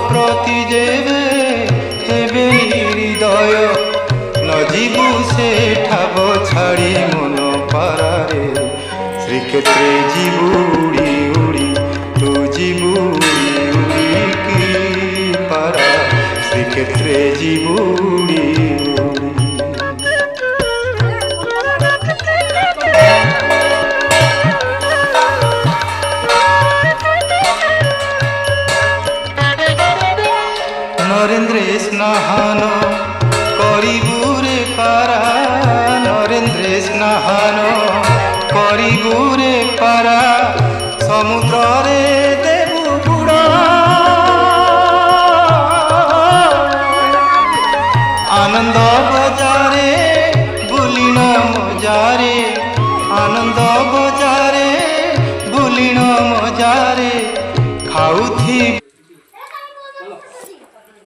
প্রতি যেবে হেবে হৃদয় নজিবু সে ঠাব ছাড়ি মন পারারে শ্রীক্ষেত্রে জীবু উড়ি উড়ি তু জীবু উড়ি উড়ি কি পারা শ্রীক্ষেত্রে জীবু উড়ি উড়ি। নরেন্দ্রে স্নাহান করিবুরে পারা নরেন্দ্রে স্নাহান করিবুরে পারা সমুদ্রে দেবু বুড়া আনন্দ বজারে বুলিণ মজারে আনন্দ বজারে বুলিণ মজারে খাউথি